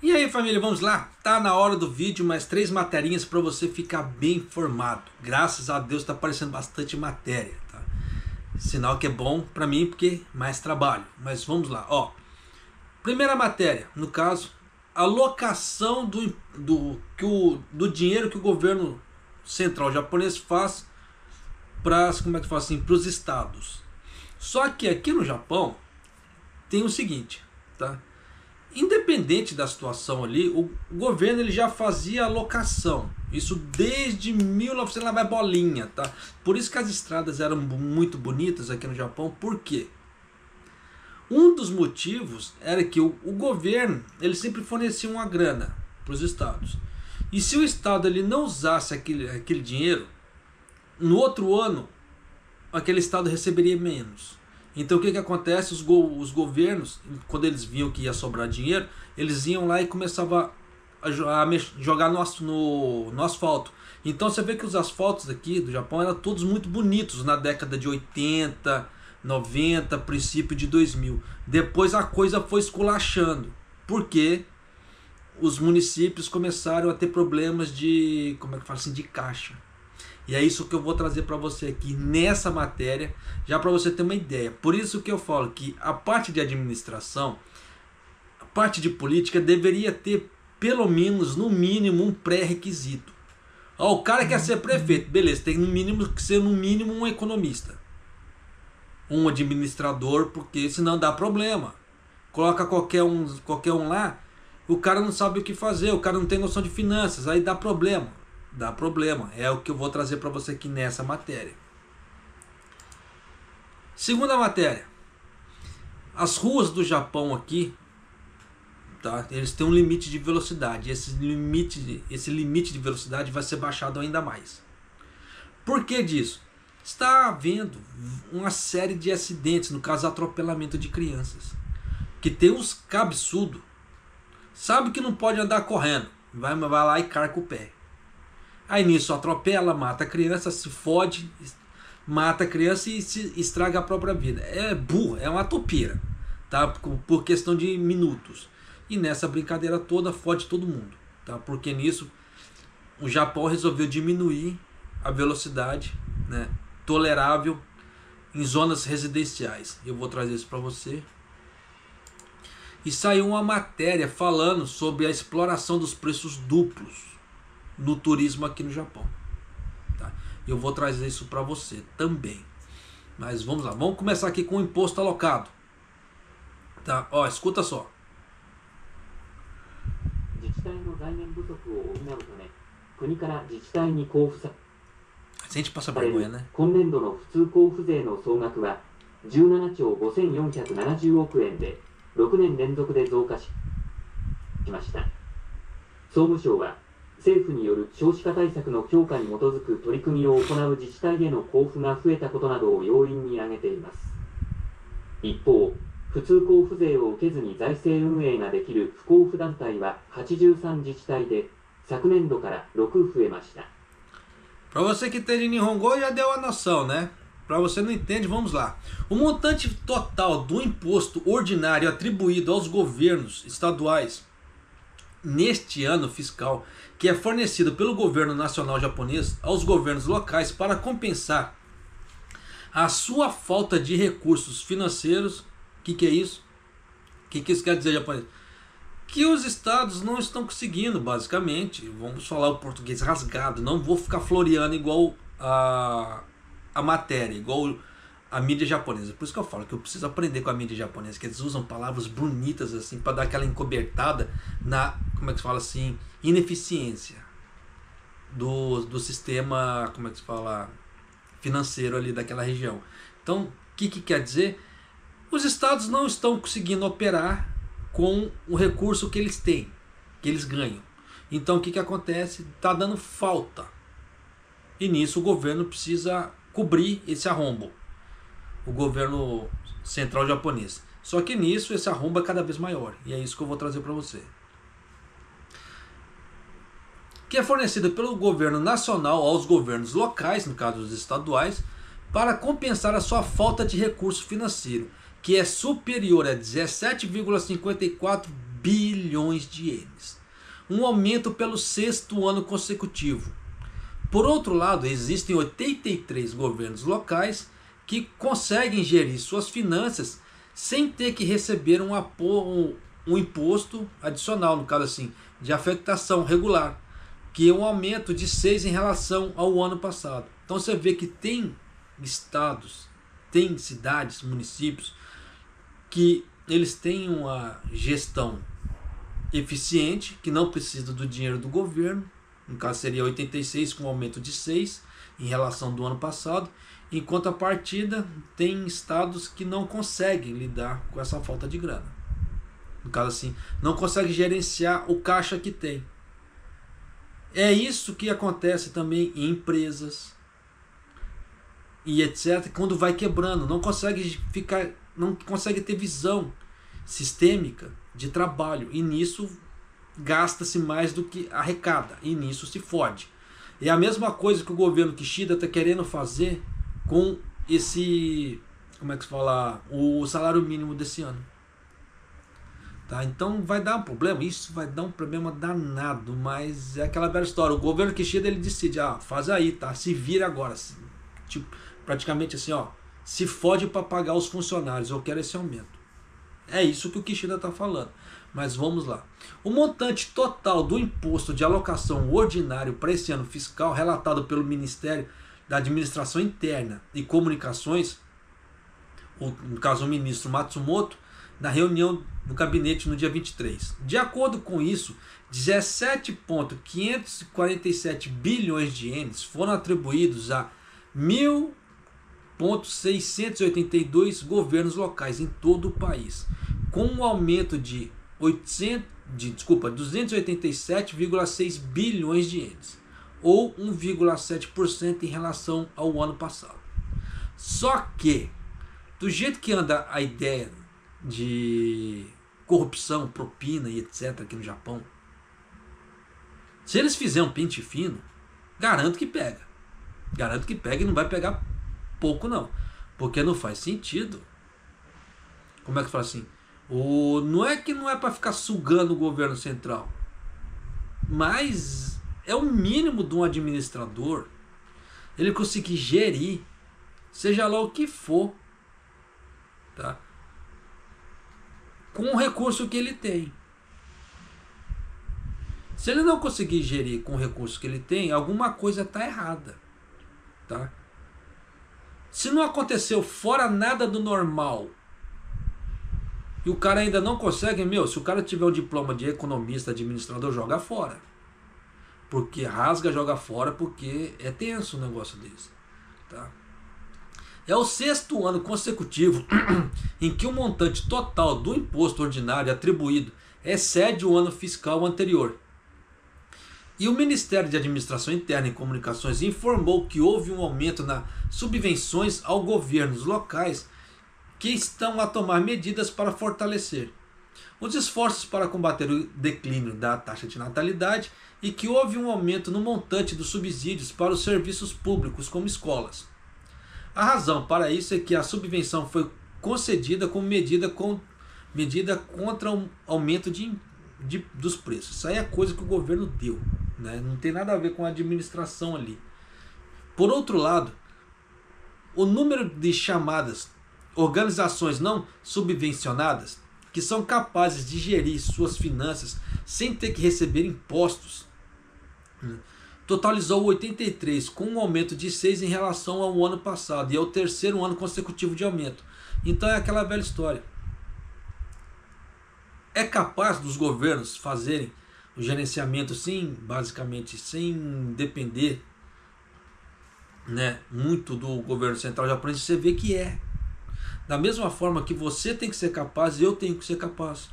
E aí, família, vamos lá? Tá na hora do vídeo, mais 3 materinhas para você ficar bem informado. Graças a Deus tá aparecendo bastante matéria, tá? Sinal que é bom para mim porque mais trabalho. Mas vamos lá, ó. Primeira matéria, no caso, alocação do dinheiro que o governo central japonês faz para, como é que fala assim, para os estados. Só que aqui no Japão tem o seguinte, tá? Independente da situação ali, o governo ele já fazia alocação. Isso desde 1900, lá vai bolinha, tá? Por isso que as estradas eram muito bonitas aqui no Japão. Por quê? Um dos motivos era que o governo ele sempre fornecia uma grana para os estados. E se o estado ele não usasse aquele dinheiro, no outro ano aquele estado receberia menos. Então o que acontece? Os governos, quando eles viam que ia sobrar dinheiro, eles iam lá e começavam a jogar no asfalto. Então você vê que os asfaltos aqui do Japão eram todos muito bonitos na década de 80, 90, princípio de 2000. Depois a coisa foi esculachando, porque os municípios começaram a ter problemas de, como é que fala assim, de caixa. E é isso que eu vou trazer para você aqui nessa matéria, já para você ter uma ideia. Por isso que eu falo que a parte de administração, a parte de política deveria ter pelo menos, no mínimo, um pré-requisito. Ó, o cara quer ser prefeito, beleza, tem no mínimo que ser no mínimo um economista, um administrador, porque senão dá problema. Coloca qualquer um lá, o cara não sabe o que fazer, o cara não tem noção de finanças, aí dá problema. Dá problema, é o que eu vou trazer para você aqui nessa matéria. Segunda matéria, as ruas do Japão aqui, tá? Eles têm um limite de velocidade. Esse limite de velocidade vai ser baixado ainda mais. Por que disso? Está havendo uma série de acidentes, no caso atropelamento de crianças, que tem uns cabeçudos, sabe que não pode andar correndo, vai lá e carca o pé. Aí nisso atropela, mata a criança, se fode, mata a criança e se estraga a própria vida. É burro, é uma topeira, tá? Por questão de minutos. E nessa brincadeira toda fode todo mundo, tá? Porque nisso o Japão resolveu diminuir a velocidade, né, tolerável em zonas residenciais. Eu vou trazer isso para você. E saiu uma matéria falando sobre a exploração dos preços duplos no turismo aqui no Japão, tá? Eu vou trazer isso para você também. Mas vamos lá, vamos começar aqui com o imposto alocado, tá? Ó, escuta só. A gente passa vergonha, né? 今年度の普通交付税の総額は17兆5470億円で6年連続で増加しました。総務省は政府による少子化対策の強化に基づく取り組みを行う自治体への交付が増えたことなどを要因に挙げています。一方、普通交付税を受けずに財政運営ができる不交付団体は83自治体で昨年度から6増えました。Para você que entende Nihongo já deu a noção, né? Para você não entende, vamos lá. O montante total do imposto ordinário atribuído aos governos estaduais neste ano fiscal, que é fornecido pelo governo nacional japonês aos governos locais para compensar a sua falta de recursos financeiros. O que é isso? O que isso quer dizer, japonês? Que os estados não estão conseguindo, basicamente. Vamos falar o português rasgado, não vou ficar floreando igual a matéria, igual a mídia japonesa. Por isso que eu falo que eu preciso aprender com a mídia japonesa, que eles usam palavras bonitas assim para dar aquela encobertada na, como é que se fala assim, ineficiência do sistema, como é que se fala, financeiro ali daquela região. Então, o que quer dizer? Os estados não estão conseguindo operar com o recurso que eles têm, que eles ganham. Então, o que acontece? Está dando falta. E nisso o governo precisa cobrir esse arrombo. O governo central japonês. Só que nisso esse arrombo é cada vez maior. E é isso que eu vou trazer para você. Que é fornecida pelo governo nacional aos governos locais, no caso dos estaduais, para compensar a sua falta de recurso financeiro, que é superior a 17,54 bilhões de ienes. Um aumento pelo 6º ano consecutivo. Por outro lado, existem 83 governos locais que conseguem gerir suas finanças sem ter que receber um imposto adicional, no caso assim, de afetação regular, que é um aumento de 6 em relação ao ano passado. Então você vê que tem estados, tem cidades, municípios, que eles têm uma gestão eficiente, que não precisa do dinheiro do governo, no caso seria 86 com um aumento de 6 em relação do ano passado, em contrapartida tem estados que não conseguem lidar com essa falta de grana. No caso assim, não conseguem gerenciar o caixa que tem. É isso que acontece também em empresas e etc. Quando vai quebrando, não consegue ter visão sistêmica de trabalho, e nisso gasta-se mais do que arrecada, e nisso se fode. É a mesma coisa que o governo Kishida está querendo fazer com esse, como é que se fala, o salário mínimo desse ano. Tá? Então vai dar um problema, isso vai dar um problema danado, mas é aquela velha história. O governo Kishida, ele decide, faz aí, tá? Se vira agora, tipo, praticamente assim, se fode para pagar os funcionários, eu quero esse aumento. É isso que o Kishida está falando. Mas vamos lá. O montante total do imposto de alocação ordinário para esse ano fiscal, relatado pelo Ministério da Administração Interna e Comunicações, no caso o ministro Matsumoto, na reunião do gabinete no dia 23. De acordo com isso, 17,547 bilhões de ienes foram atribuídos a 1.682 governos locais em todo o país, com um aumento de 287,6 bilhões de ienes, ou 1,7% em relação ao ano passado. Só que, do jeito que anda a ideia de corrupção, propina e etc. aqui no Japão, se eles fizerem um pente fino, garanto que pega. Garanto que pega, e não vai pegar pouco não, porque não faz sentido. Como é que fala assim? Não é que não é para ficar sugando o governo central, mas é o mínimo de um administrador ele conseguir gerir, seja lá o que for, tá? Com o recurso que ele tem. Se ele não conseguir gerir com o recurso que ele tem, alguma coisa está errada, tá? Se não aconteceu fora nada do normal e o cara ainda não consegue, se o cara tiver o diploma de economista, administrador, joga fora. Porque rasga, joga fora, porque é tenso um negócio desse, tá? É o 6º ano consecutivo em que o montante total do imposto ordinário atribuído excede o ano fiscal anterior. E o Ministério de Administração Interna e Comunicações informou que houve um aumento nas subvenções aos governos locais, que estão a tomar medidas para fortalecer os esforços para combater o declínio da taxa de natalidade, e que houve um aumento no montante dos subsídios para os serviços públicos como escolas. A razão para isso é que a subvenção foi concedida como medida contra o aumento dos preços. Isso aí é coisa que o governo deu, né? Não tem nada a ver com a administração ali. Por outro lado, o número de chamadas organizações não subvencionadas, que são capazes de gerir suas finanças sem ter que receber impostos, totalizou 83, com um aumento de 6 em relação ao ano passado, e é o 3º ano consecutivo de aumento. Então é aquela velha história. É capaz dos governos fazerem o gerenciamento basicamente sem depender, né, muito do governo central japonês? Você vê que é. Da mesma forma que você tem que ser capaz, eu tenho que ser capaz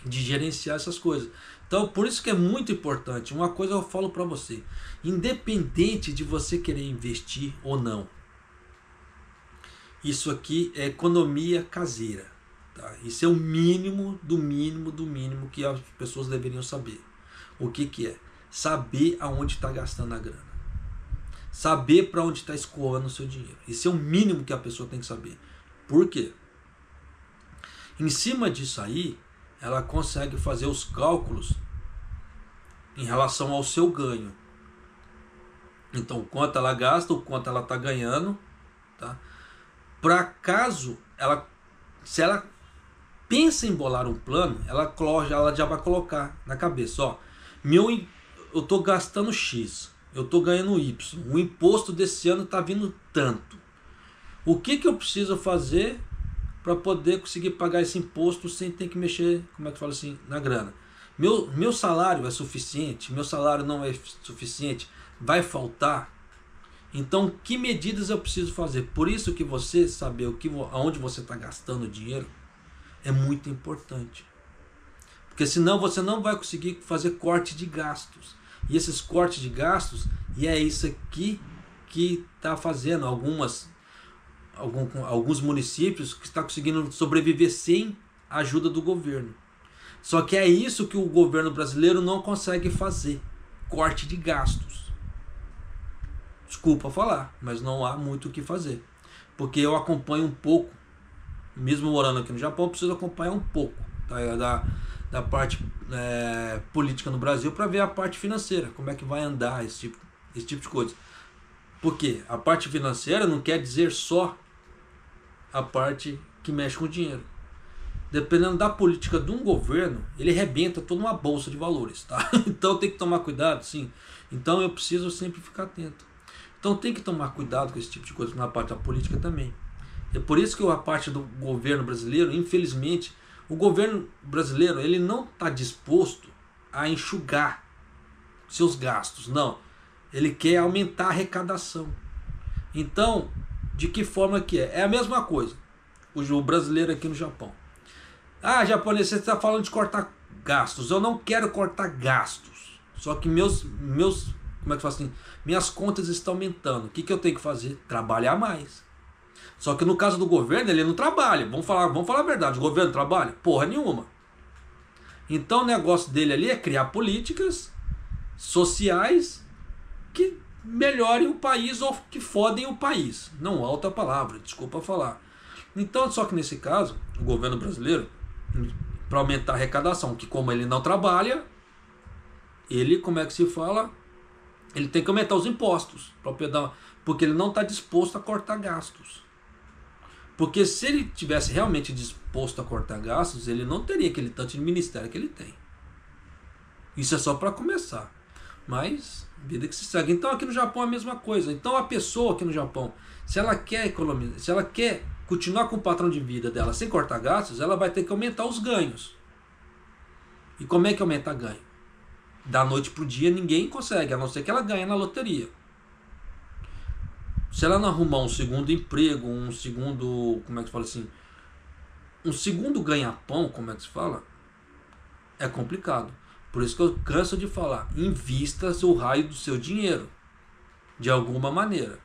de gerenciar essas coisas. Então, por isso que é muito importante. Uma coisa eu falo para você: independente de você querer investir ou não, isso aqui é economia caseira, tá? Isso é o mínimo do mínimo do mínimo que as pessoas deveriam saber. O que é? Saber aonde está gastando a grana, saber para onde está escoando o seu dinheiro. Isso é o mínimo que a pessoa tem que saber. Por quê? Em cima disso aí, ela consegue fazer os cálculos em relação ao seu ganho. Então, o quanto ela gasta, o quanto ela está ganhando, tá? Para caso se ela pensa em bolar um plano, ela já vai colocar na cabeça, ó, eu estou gastando X, eu estou ganhando Y, o imposto desse ano está vindo tanto. O que eu preciso fazer para poder conseguir pagar esse imposto sem ter que mexer, como é que fala assim, na grana? Meu salário é suficiente? Meu salário não é suficiente? Vai faltar? Então, que medidas eu preciso fazer? Por isso que você saber aonde você está gastando o dinheiro é muito importante. Porque senão você não vai conseguir fazer corte de gastos. E esses cortes de gastos, e é isso aqui que está fazendo alguns municípios que estão conseguindo sobreviver sem a ajuda do governo. Só que é isso que o governo brasileiro não consegue fazer. Corte de gastos. Desculpa falar, mas não há muito o que fazer. Porque eu acompanho um pouco, mesmo morando aqui no Japão, eu preciso acompanhar um pouco, tá, da parte política no Brasil para ver a parte financeira, como é que vai andar esse tipo de coisa. Porque a parte financeira não quer dizer só a parte que mexe com o dinheiro. Dependendo da política de um governo, ele arrebenta toda uma bolsa de valores, tá? Então tem que tomar cuidado, sim. Então eu preciso sempre ficar atento. Então tem que tomar cuidado com esse tipo de coisa na parte da política também. É por isso que a parte do governo brasileiro, infelizmente, o governo brasileiro ele não está disposto a enxugar seus gastos, não. Ele quer aumentar a arrecadação. Então, de que forma que é? É a mesma coisa. O brasileiro aqui no Japão. Ah, japonês, você está falando de cortar gastos. Eu não quero cortar gastos. Só que como é que faz assim? Minhas contas estão aumentando. O que eu tenho que fazer? Trabalhar mais. Só que no caso do governo, ele não trabalha. Vamos falar a verdade. O governo trabalha? Porra nenhuma. Então o negócio dele ali é criar políticas sociais que melhorem o país ou que fodem o país. Não há outra palavra, desculpa falar. Então, só que nesse caso, o governo brasileiro, para aumentar a arrecadação, que como ele não trabalha, ele, como é que se fala? Ele tem que aumentar os impostos, porque ele não está disposto a cortar gastos. Porque se ele tivesse realmente disposto a cortar gastos, ele não teria aquele tanto de ministério que ele tem. Isso é só para começar. Mas, vida que se segue. Então aqui no Japão é a mesma coisa. Então a pessoa aqui no Japão, se ela quer economizar, se ela quer continuar com o padrão de vida dela sem cortar gastos, ela vai ter que aumentar os ganhos. E como é que aumenta ganho? Da noite para o dia ninguém consegue, a não ser que ela ganhe na loteria. Se ela não arrumar um segundo emprego, um segundo, como é que se fala assim? Um segundo ganha-pão, como é que se fala? É complicado. Por isso que eu canso de falar, invista o raio do seu dinheiro, de alguma maneira.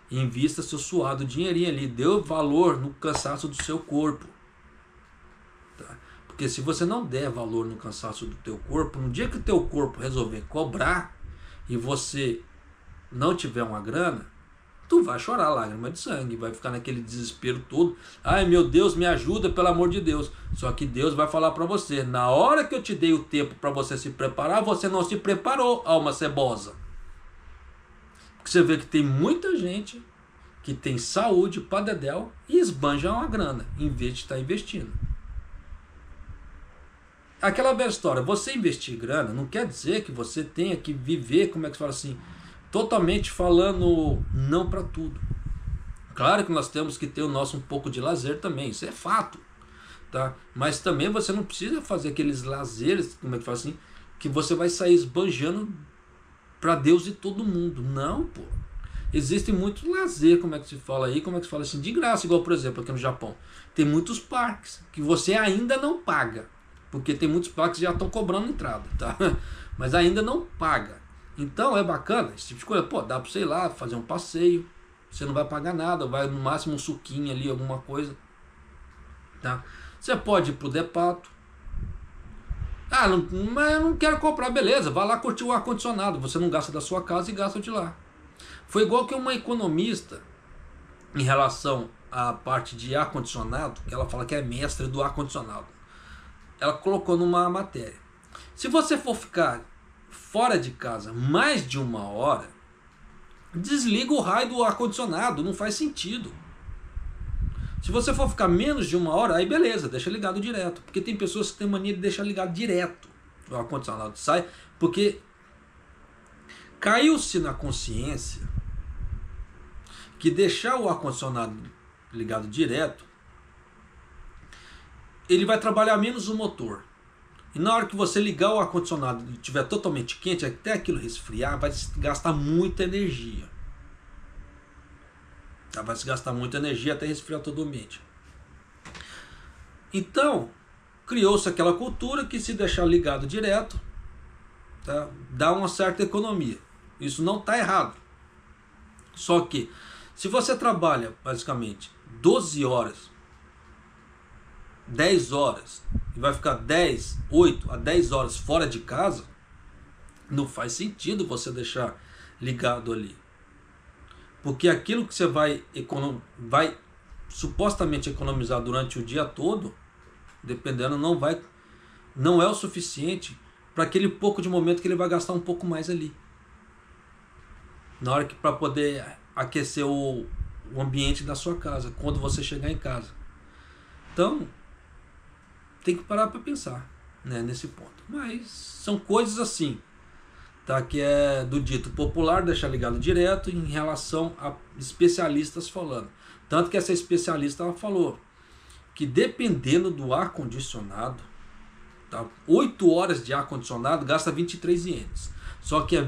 Invista seu suado dinheirinho ali, dê valor no cansaço do seu corpo. Tá? Porque se você não der valor no cansaço do teu corpo, no dia que o teu corpo resolver cobrar e você não tiver uma grana, tu vai chorar lágrima de sangue, vai ficar naquele desespero todo. Ai meu Deus, me ajuda, pelo amor de Deus. Só que Deus vai falar para você, na hora que eu te dei o tempo para você se preparar, você não se preparou, alma cebosa. Porque você vê que tem muita gente que tem saúde para dedéu e esbanja uma grana, em vez de estar investindo. Aquela velha história, você investir grana não quer dizer que você tenha que viver, como é que se fala assim, totalmente falando não para tudo. Claro que nós temos que ter o nosso um pouco de lazer também, isso é fato, tá? Mas também você não precisa fazer aqueles lazeres, como é que fala assim, que você vai sair esbanjando para Deus e todo mundo. Não, pô. Existe muito lazer, como é que se fala aí, como é que se fala assim, de graça, igual por exemplo aqui no Japão. Tem muitos parques que você ainda não paga, porque tem muitos parques que já estão cobrando entrada, tá? Mas ainda não paga. Então é bacana, esse tipo de coisa, pô, dá pra você ir lá, fazer um passeio, você não vai pagar nada, vai no máximo um suquinho ali, alguma coisa, tá? Você pode ir pro Depato. Ah, mas eu não quero comprar, beleza, vai lá curtir o ar-condicionado, você não gasta da sua casa e gasta de lá. Foi igual que uma economista, em relação à parte de ar-condicionado, que ela fala que é mestre do ar-condicionado. ela colocou numa matéria. Se você for ficar fora de casa mais de 1 hora, desliga o raio do ar-condicionado, não faz sentido. Se você for ficar menos de 1 hora, aí beleza, deixa ligado direto. Porque tem pessoas que têm mania de deixar ligado direto. O ar-condicionado sai, porque caiu-se na consciência que deixar o ar-condicionado ligado direto, ele vai trabalhar menos o motor. E na hora que você ligar o ar-condicionado e estiver totalmente quente, até aquilo resfriar, vai gastar muita energia. Tá? Vai se gastar muita energia até resfriar todo o ambiente. Então, criou-se aquela cultura que se deixar ligado direto, tá, dá uma certa economia. Isso não está errado. Só que, se você trabalha basicamente 12 horas, 10 horas, e vai ficar 8 a 10 horas fora de casa, não faz sentido você deixar ligado ali. Porque aquilo que você vai supostamente economizar durante o dia todo, dependendo, não é o suficiente para aquele pouco de momento que ele vai gastar um pouco mais ali. Na hora que para poder aquecer o ambiente da sua casa, quando você chegar em casa. Então, tem que parar para pensar, né, nesse ponto. Mas são coisas assim, tá, que é do dito popular, deixar ligado direto em relação a especialistas falando. Tanto que essa especialista ela falou que dependendo do ar-condicionado, tá, 8 horas de ar-condicionado gasta 23 ienes. Só que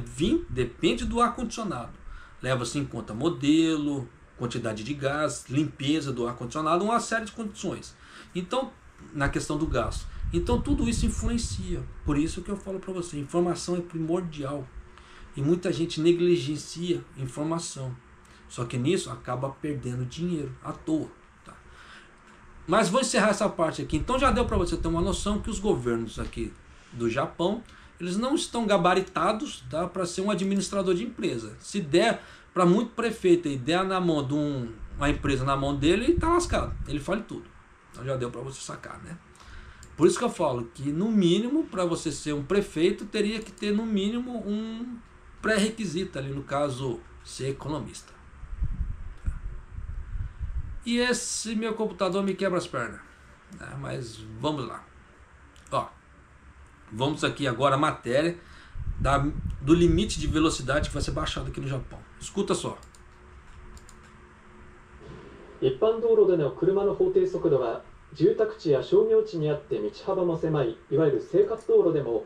depende do ar-condicionado. Leva-se em conta modelo, quantidade de gás, limpeza do ar-condicionado, uma série de condições. Então, na questão do gasto. Então, tudo isso influencia. Por isso que eu falo para você, informação é primordial. E muita gente negligencia informação. Só que nisso acaba perdendo dinheiro à toa. Tá? Mas vou encerrar essa parte aqui. Então já deu para você ter uma noção que os governos aqui do Japão, eles não estão gabaritados, tá, para ser um administrador de empresa. Se der para muito prefeito e der na mão de uma empresa na mão dele, ele está lascado. Ele fale tudo. Então já deu para você sacar, né? Por isso que eu falo que no mínimo, para você ser um prefeito, teria que ter no mínimo um pré-requisito ali, no caso, ser economista. E esse meu computador me quebra as pernas. Mas vamos lá. Ó, vamos aqui agora a matéria do limite de velocidade que vai ser baixado aqui no Japão. Escuta só. 一般道路での車の法定速度は住宅地や商業地にあって道幅も狭いいわゆる生活道路でも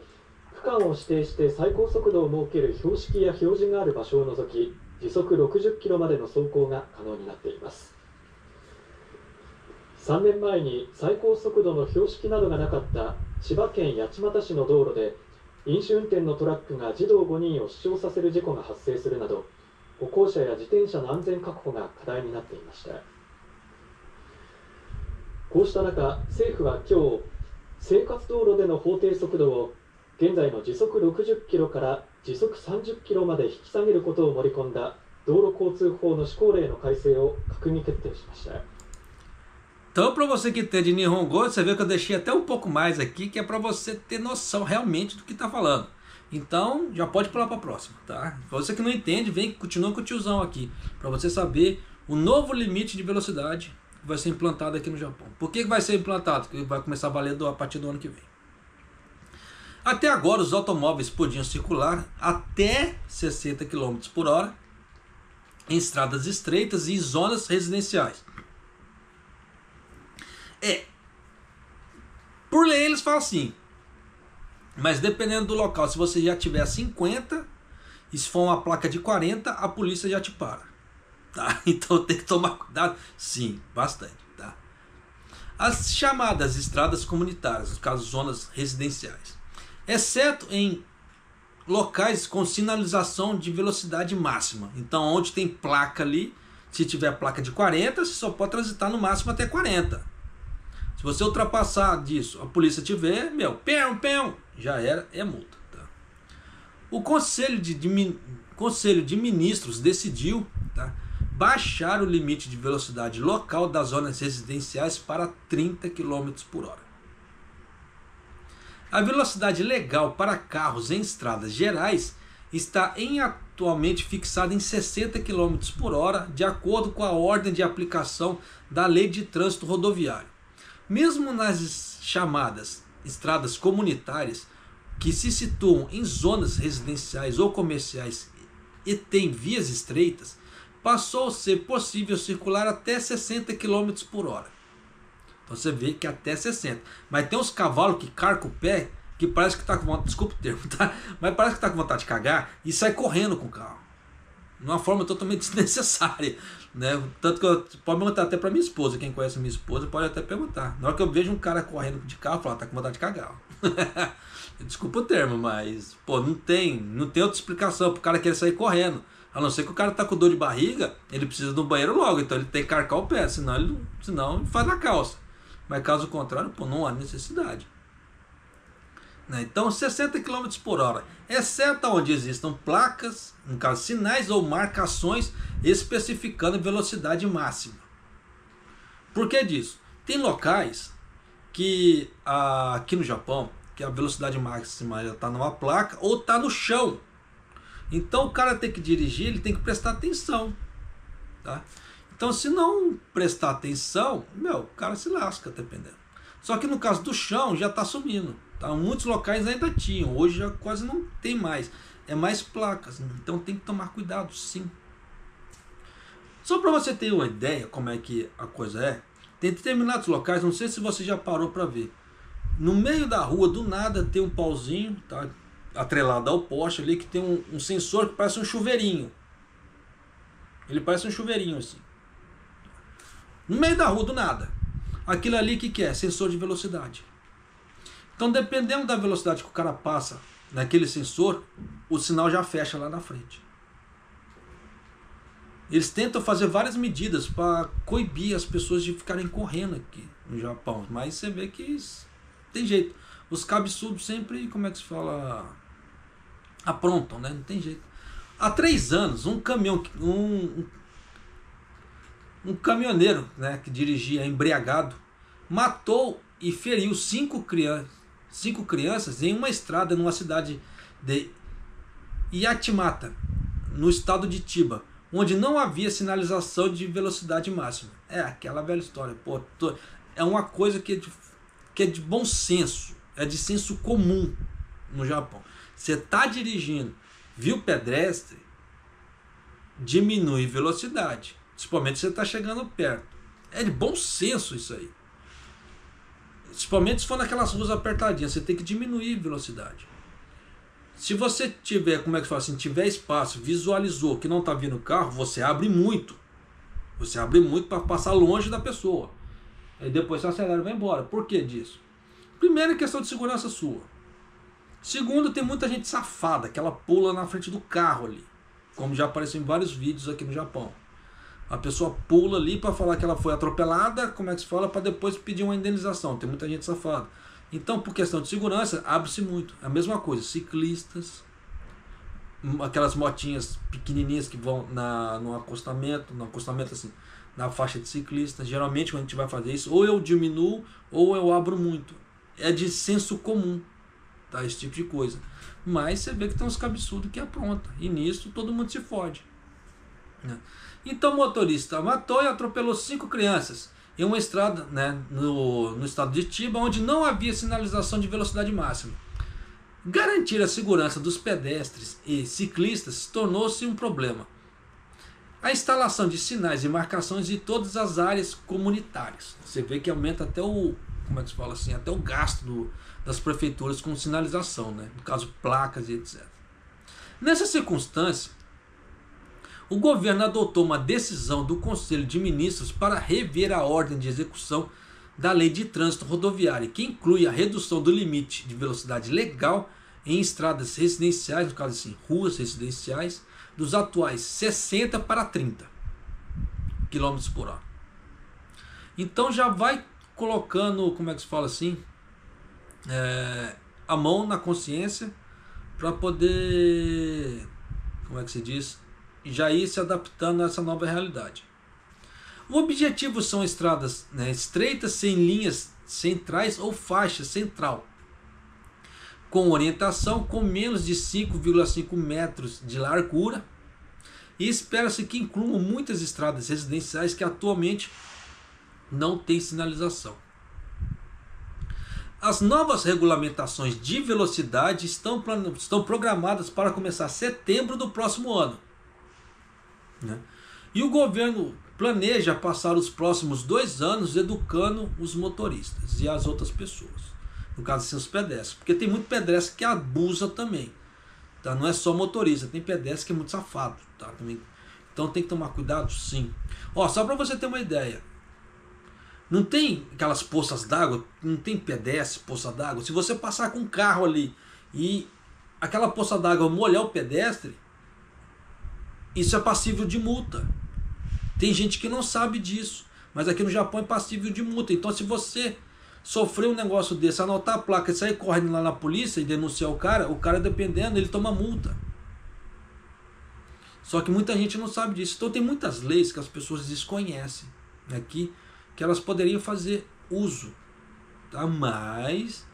区間を指定して最高速度を設ける標識や表示がある場所を除き時速60キロまでの走行が可能になっています。3年前に最高速度の標識などがなかった千葉県八街市の道路で飲酒運転のトラックが児童5人を死傷させる事故が発生するなど歩行者や自転車の安全確保が課題になっていました。こうした中、政府は今日、生活道路での法定速度を現在の時速60キロから時速30キロまで引き下げることを盛り込んだ道路交通法の施行令の改正を閣議決定しました。Então, para você que entende Nihongo, você vê que eu deixei até um pouco mais aqui, que é para você ter noção realmente do que está falando. Então, já pode pular para a próxima, tá? Para você que não entende, continua com o tiozão aqui, para você saber o novo limite de velocidade que vai ser implantado aqui no Japão. Por que vai ser implantado? Porque vai começar a valer a partir do ano que vem. Até agora, os automóveis podiam circular até 60 km por hora em estradas estreitas e em zonas residenciais. Por lei eles falam assim, mas dependendo do local, se você já tiver 50 e se for uma placa de 40, a polícia já te para, tá? Então tem que tomar cuidado, sim, bastante, tá? As chamadas estradas comunitárias, no caso zonas residenciais, exceto em locais com sinalização de velocidade máxima, então onde tem placa ali, se tiver placa de 40, você só pode transitar no máximo até 40. Se você ultrapassar disso, a polícia te vê, já era, é multa. Tá? O Conselho de Ministros decidiu, tá, baixar o limite de velocidade local das zonas residenciais para 30 km por hora. A velocidade legal para carros em estradas gerais está atualmente fixada em 60 km por hora, de acordo com a ordem de aplicação da Lei de Trânsito Rodoviário. Mesmo nas chamadas estradas comunitárias, que se situam em zonas residenciais ou comerciais e têm vias estreitas, passou a ser possível circular até 60 km por hora. Então você vê que até 60. Mas tem uns cavalos que carcam o pé, que parece que está com vontade, desculpa o termo, tá? Mas parece que está com vontade de cagar e sai correndo com o carro. De uma forma totalmente desnecessária, né? Tanto que pode perguntar até para minha esposa, quem conhece minha esposa pode até perguntar. Na hora que eu vejo um cara correndo de carro, eu falo, tá com vontade de cagar. Desculpa o termo, mas pô, não tem outra explicação pro cara querer sair correndo. A não ser que o cara tá com dor de barriga, ele precisa de um banheiro logo, então ele tem que carcar o pé, senão ele faz na calça. Mas caso contrário, pô, não há necessidade. Né? Então 60 km por hora, exceto onde existam placas, no caso sinais ou marcações especificando velocidade máxima. Por que disso? Tem locais que aqui no Japão, que a velocidade máxima já está numa placa ou está no chão. Então o cara tem que dirigir, ele tem que prestar atenção. Tá? Então se não prestar atenção, o cara se lasca, dependendo. Só que no caso do chão já está sumindo. Tá? Muitos locais ainda tinham, hoje já quase não tem mais. É mais placas, então tem que tomar cuidado, sim. Só para você ter uma ideia como é que a coisa é, tem determinados locais, não sei se você já parou para ver. No meio da rua, do nada, tem um pauzinho, tá, atrelado ao poste ali, que tem um sensor que parece um chuveirinho. Ele parece um chuveirinho assim. No meio da rua, do nada. Aquilo ali, o que é? Sensor de velocidade. Então, dependendo da velocidade que o cara passa naquele sensor, o sinal já fecha lá na frente. Eles tentam fazer várias medidas para coibir as pessoas de ficarem correndo aqui no Japão. Mas você vê que tem jeito. Os cabeçudos sempre, como é que se fala? Aprontam, né? Não tem jeito. Há 3 anos, um caminhoneiro, né, que dirigia embriagado, matou e feriu 5 crianças em uma estrada numa cidade de Yatimata, no estado de Chiba, onde não havia sinalização de velocidade máxima. É aquela velha história. Pô, é uma coisa que é de bom senso, é de senso comum no Japão. Você está dirigindo, viu pedestre, diminui velocidade. Principalmente se você está chegando perto. É de bom senso isso aí. Principalmente se for naquelas ruas apertadinhas, você tem que diminuir a velocidade. Se você tiver, como é que fala assim, tiver espaço, visualizou que não está vindo carro, você abre muito. Você abre muito para passar longe da pessoa. Aí depois você acelera e vai embora. Por que disso? Primeiro, é questão de segurança sua. Segundo, tem muita gente safada que ela pula na frente do carro ali. Como já apareceu em vários vídeos aqui no Japão. A pessoa pula ali para falar que ela foi atropelada, como é que se fala, para depois pedir uma indenização. Tem muita gente safada. Então, por questão de segurança, abre-se muito. A mesma coisa, ciclistas, aquelas motinhas pequenininhas que vão no acostamento assim, na faixa de ciclista. Geralmente, quando a gente vai fazer isso, ou eu diminuo ou eu abro muito. É de senso comum, tá? Esse tipo de coisa. Mas você vê que tem uns cabeçudos que aprontam. E nisso todo mundo se fode. Né? Então o motorista matou e atropelou 5 crianças em uma estrada, né, no estado de Chiba, onde não havia sinalização de velocidade máxima. Garantir a segurança dos pedestres e ciclistas tornou-se um problema. A instalação de sinais e marcações em todas as áreas comunitárias. Você vê que aumenta até como é que se fala assim, até o gasto das prefeituras com sinalização, né? No caso, placas e etc. Nessa circunstância, o governo adotou uma decisão do Conselho de Ministros para rever a ordem de execução da Lei de Trânsito Rodoviário, que inclui a redução do limite de velocidade legal em estradas residenciais, no caso assim, ruas residenciais, dos atuais 60 para 30 km por hora. Então já vai colocando, como é que se fala assim, a mão na consciência para poder, como é que se diz, já ir se adaptando a essa nova realidade. O objetivo são estradas, né, estreitas, sem linhas centrais ou faixa central. com orientação, com menos de 5,5 metros de largura, e espera-se que incluam muitas estradas residenciais que atualmente não têm sinalização. As novas regulamentações de velocidade estão programadas para começar em setembro do próximo ano, né? E o governo planeja passar os próximos 2 anos educando os motoristas e as outras pessoas, no caso assim, os pedestres, porque tem muito pedestre que abusa também, tá? Não é só motorista, tem pedestre que é muito safado, tá? Também. Então tem que tomar cuidado, sim. Ó, só para você ter uma ideia, não tem aquelas poças d'água, não tem pedestre, poça d'água. Se você passar com um carro ali e aquela poça d'água molhar o pedestre, isso é passível de multa. Tem gente que não sabe disso, mas aqui no Japão é passível de multa. Então se você sofrer um negócio desse, anotar a placa e sair correndo lá na polícia e denunciar o cara dependendo, ele toma multa. Só que muita gente não sabe disso. Então tem muitas leis que as pessoas desconhecem aqui, que elas poderiam fazer uso, tá? Mas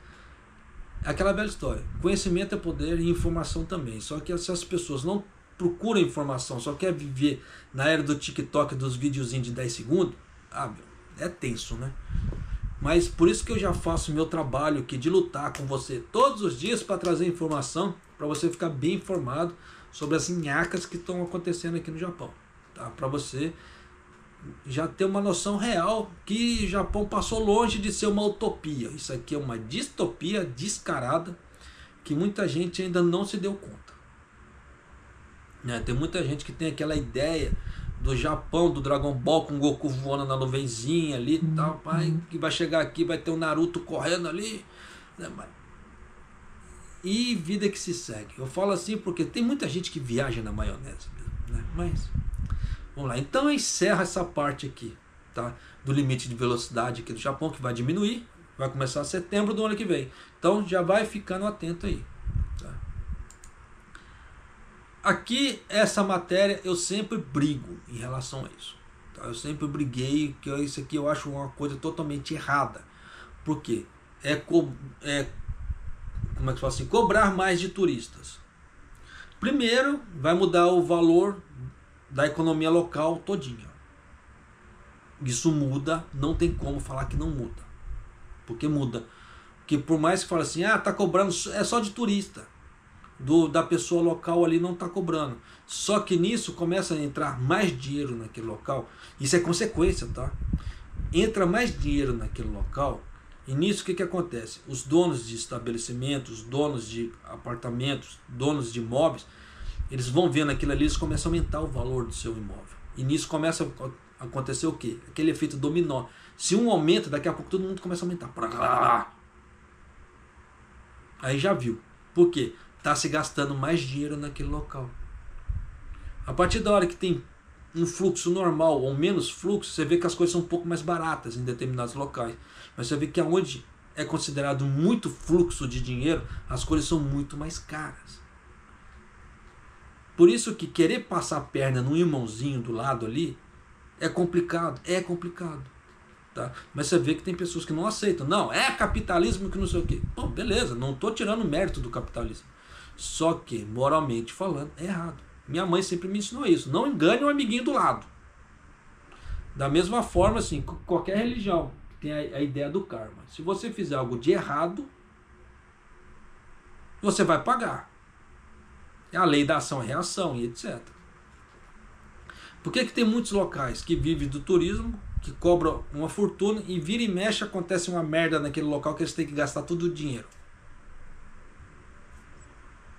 aquela velha história, conhecimento é poder e informação também. Só que se as pessoas não procuram informação, só quer viver na era do TikTok, dos videozinhos de 10 segundos, é tenso, né? Mas por isso que eu já faço meu trabalho aqui de lutar com você todos os dias para trazer informação, para você ficar bem informado sobre as nhacas que estão acontecendo aqui no Japão, tá? Para você já ter uma noção real que o Japão passou longe de ser uma utopia. Isso aqui é uma distopia descarada que muita gente ainda não se deu conta, né? Tem muita gente que tem aquela ideia do Japão, do Dragon Ball com Goku voando na nuvenzinha ali e tal, pai, que vai chegar aqui, vai ter o Naruto correndo ali, né? E vida que se segue. Eu falo assim porque tem muita gente que viaja na maionese mesmo, né? Mas vamos lá, então encerra essa parte aqui, tá? Do limite de velocidade aqui do Japão, que vai diminuir, vai começar em setembro do ano que vem. Então já vai ficando atento aí, tá? Aqui, essa matéria, eu sempre brigo em relação a isso, tá? Eu sempre briguei, que isso aqui eu acho uma coisa totalmente errada. Por quê? Como é que fala assim? Cobrar mais de turistas. Primeiro, vai mudar o valor da economia local todinha. Isso muda, não tem como falar que não muda. Porque muda. Porque por mais que fale assim, tá cobrando, é só de turista. Da pessoa local ali não está cobrando. Só que nisso começa a entrar mais dinheiro naquele local. Isso é consequência, tá? Entra mais dinheiro naquele local. E nisso o que acontece? Os donos de estabelecimentos, donos de apartamentos, donos de imóveis, eles vão vendo aquilo ali, eles começam a aumentar o valor do seu imóvel. E nisso começa a acontecer o quê? Aquele efeito dominó. Se um aumenta, daqui a pouco todo mundo começa a aumentar. Aí já viu. Por quê? Está se gastando mais dinheiro naquele local. A partir da hora que tem um fluxo normal ou menos fluxo, você vê que as coisas são um pouco mais baratas em determinados locais. Mas você vê que onde é considerado muito fluxo de dinheiro, as coisas são muito mais caras. Por isso que querer passar a perna no irmãozinho do lado ali é complicado, tá? Mas você vê que tem pessoas que não aceitam. Não, é capitalismo que não sei o quê. Bom, beleza, não estou tirando o mérito do capitalismo. Só que, moralmente falando, é errado. Minha mãe sempre me ensinou isso. Não engane o amiguinho do lado. Da mesma forma, assim, qualquer religião tem a ideia do karma. Se você fizer algo de errado, você vai pagar. É a lei da ação e reação e etc. Por que tem muitos locais que vivem do turismo, que cobram uma fortuna e vira e mexe acontece uma merda naquele local que eles têm que gastar todo o dinheiro?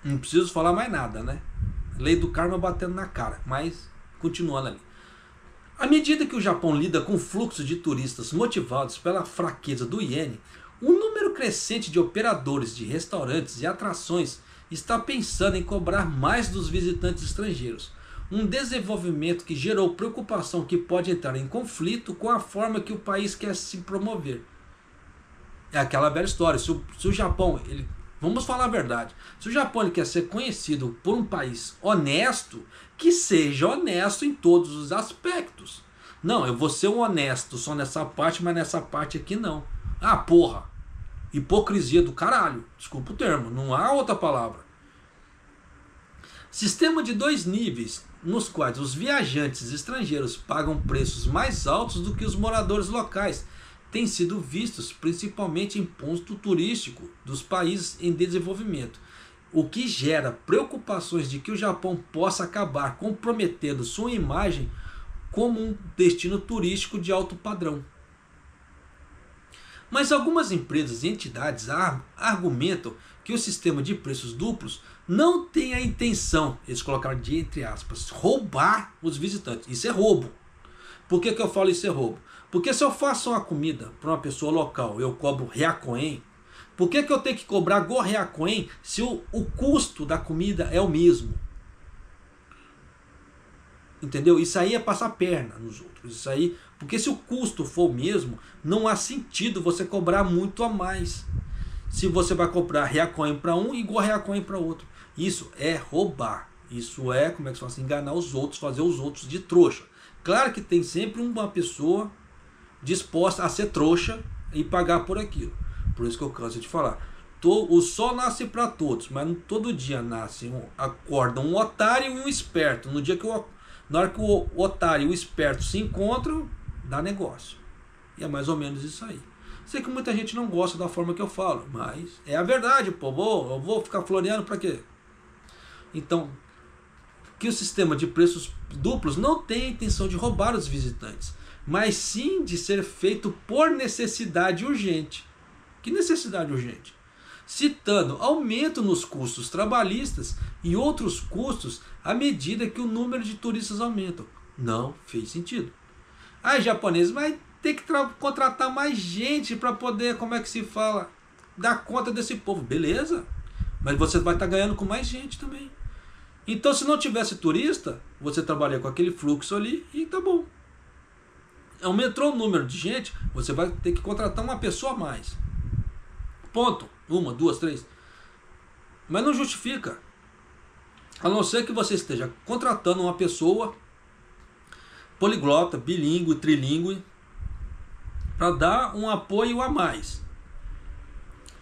Não preciso falar mais nada, né? Lei do karma batendo na cara, mas continuando ali. À medida que o Japão lida com o fluxo de turistas motivados pela fraqueza do iene, um número crescente de operadores de restaurantes e atrações está pensando em cobrar mais dos visitantes estrangeiros. Um desenvolvimento que gerou preocupação que pode entrar em conflito com a forma que o país quer se promover. É aquela velha história, se o Japão, vamos falar a verdade, se o Japão ele quer ser conhecido por um país honesto, que seja honesto em todos os aspectos. Não, eu vou ser um honesto só nessa parte, mas nessa parte aqui não. Porra, Hipocrisia do caralho. Desculpa o termo, não há outra palavra. Sistema de 2 níveis, nos quais os viajantes estrangeiros pagam preços mais altos do que os moradores locais, têm sido vistos principalmente em ponto turístico dos países em desenvolvimento, o que gera preocupações de que o Japão possa acabar comprometendo sua imagem como um destino turístico de alto padrão. Mas algumas empresas e entidades argumentam que o sistema de preços duplos não tem a intenção, eles colocaram de entre aspas, roubar os visitantes. Isso é roubo. Por que eu falo isso é roubo? Porque se eu faço uma comida para uma pessoa local, eu cobro Ryakoen, por que eu tenho que cobrar Go Ryakoen se o custo da comida é o mesmo? Entendeu? Isso aí é passar perna nos outros. Isso aí, porque se o custo for o mesmo, não há sentido você cobrar muito a mais. Se você vai cobrar Ryakoen para um e Go Ryakoen para outro. Isso é roubar. Isso é, como é que se fala assim, enganar os outros, fazer os outros de trouxa. Claro que tem sempre uma pessoa disposta a ser trouxa e pagar por aquilo. Por isso que eu canso de falar. O sol nasce para todos, mas não todo dia nasce. Acorda um otário e um esperto. Na hora que o otário e o esperto se encontram, dá negócio. E é mais ou menos isso aí. Sei que muita gente não gosta da forma que eu falo, mas é a verdade, pô. Eu vou ficar floreando para quê? Então, que o sistema de preços duplos não tem a intenção de roubar os visitantes, mas sim de ser feito por necessidade urgente. Que necessidade urgente? Citando aumento nos custos trabalhistas e outros custos à medida que o número de turistas aumenta. Não fez sentido. Aí, japonês, vai ter que contratar mais gente para poder, como é que se fala, dar conta desse povo. Beleza, mas você vai estar ganhando com mais gente também. Então, se não tivesse turista, você trabalha com aquele fluxo ali e tá bom. Aumentou o número de gente, você vai ter que contratar uma pessoa a mais. Ponto. 1, 2, 3. Mas não justifica. A não ser que você esteja contratando uma pessoa poliglota, bilíngue, trilíngue, para dar um apoio a mais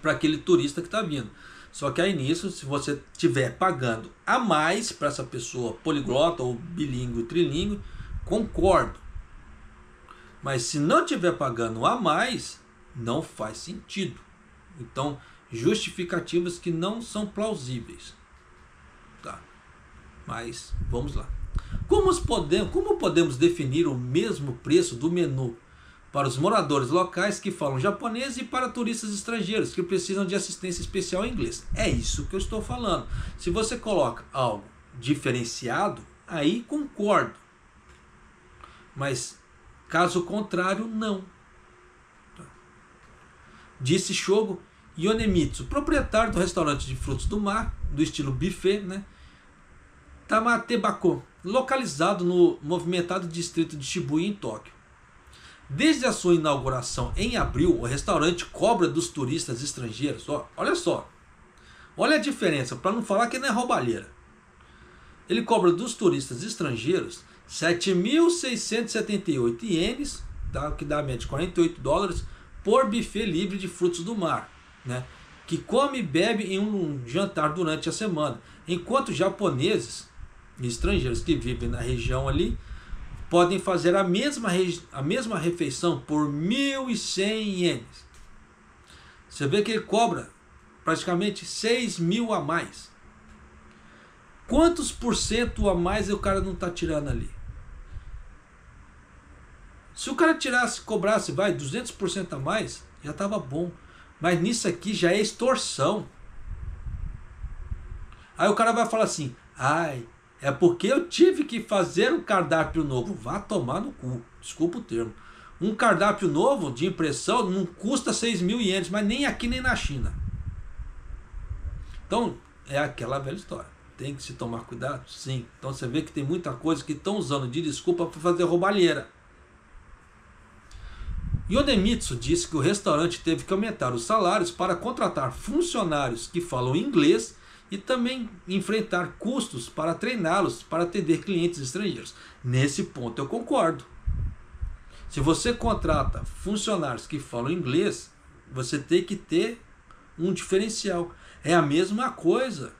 para aquele turista que está vindo. Só que aí nisso, se você estiver pagando a mais para essa pessoa poliglota ou bilíngue, trilíngue, concordo. Mas se não estiver pagando a mais, não faz sentido. Então, justificativas que não são plausíveis. Tá. Mas, vamos lá. Como podemos definir o mesmo preço do menu para os moradores locais que falam japonês e para turistas estrangeiros que precisam de assistência especial em inglês? É isso que eu estou falando. Se você coloca algo diferenciado, aí concordo. Mas, caso contrário, não. Disse Shogo Yonemitsu, proprietário do restaurante de frutos do mar, do estilo buffet, né? Tamatebako, localizado no movimentado distrito de Shibuya, em Tóquio. Desde a sua inauguração em abril, o restaurante cobra dos turistas estrangeiros, olha só, olha a diferença, para não falar que não é roubalheira. Ele cobra dos turistas estrangeiros 7.678 ienes, tá, que dá a média de $48, por buffet livre de frutos do mar, né, que come e bebe em um jantar durante a semana, enquanto japoneses e estrangeiros que vivem na região ali podem fazer a mesma refeição por 1.100 ienes. Você vê que ele cobra praticamente 6.000 a mais. Quantos por cento a mais o cara não está tirando ali? Se o cara cobrasse 200% a mais, já estava bom. Mas nisso aqui já é extorsão. Aí o cara vai falar assim, é porque eu tive que fazer um cardápio novo. Vá tomar no cu, desculpa o termo. Um cardápio novo de impressão não custa 6.000 ienes, mas nem aqui nem na China. Então, é aquela velha história. Tem que se tomar cuidado? Sim. Então você vê que tem muita coisa que estão usando de desculpa para fazer roubalheira. Yonemitsu disse que o restaurante teve que aumentar os salários para contratar funcionários que falam inglês e também enfrentar custos para treiná-los para atender clientes estrangeiros. Nesse ponto eu concordo. Se você contrata funcionários que falam inglês, Você tem que ter um diferencial. É a mesma coisa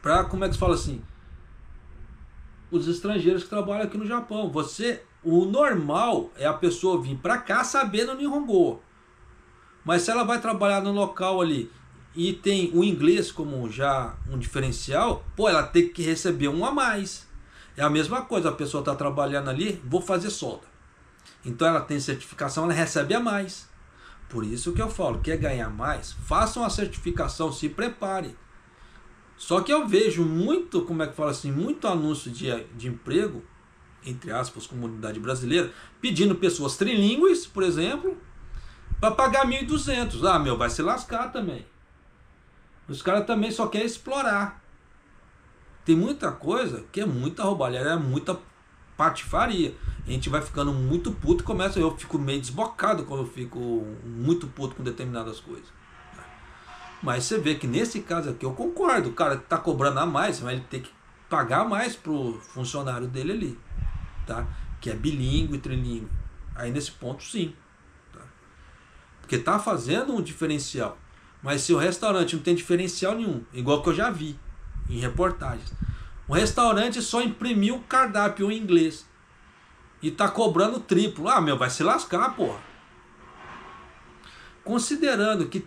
para, como é que se fala assim, os estrangeiros que trabalham aqui no Japão. O normal é a pessoa vir para cá sabendo Nihongo. Mas se ela vai trabalhar no local ali e tem o inglês como já um diferencial, ela tem que receber um a mais. É a mesma coisa, a pessoa está trabalhando ali, vou fazer solda. Então ela tem certificação, ela recebe a mais. Por isso que eu falo, quer ganhar mais? Faça uma certificação, se prepare. Só que eu vejo muito, como é que fala assim, muito anúncio de emprego, entre aspas, comunidade brasileira, pedindo pessoas trilíngues, por exemplo, para pagar 1.200. Vai se lascar também. Os caras também só querem explorar. Tem muita coisa que é muita roubalheira, é muita patifaria. A gente vai ficando muito puto, eu fico meio desbocado quando eu fico muito puto com determinadas coisas. Mas você vê que nesse caso aqui eu concordo, o cara está cobrando a mais, mas ele tem que pagar mais pro funcionário dele ali, tá? Que é bilíngue e trilíngue. Aí nesse ponto sim, tá? Porque tá fazendo um diferencial. Mas se o restaurante não tem diferencial nenhum, igual que eu já vi em reportagens, o restaurante só imprimiu o cardápio em inglês e tá cobrando triplo. Vai se lascar, porra. Considerando que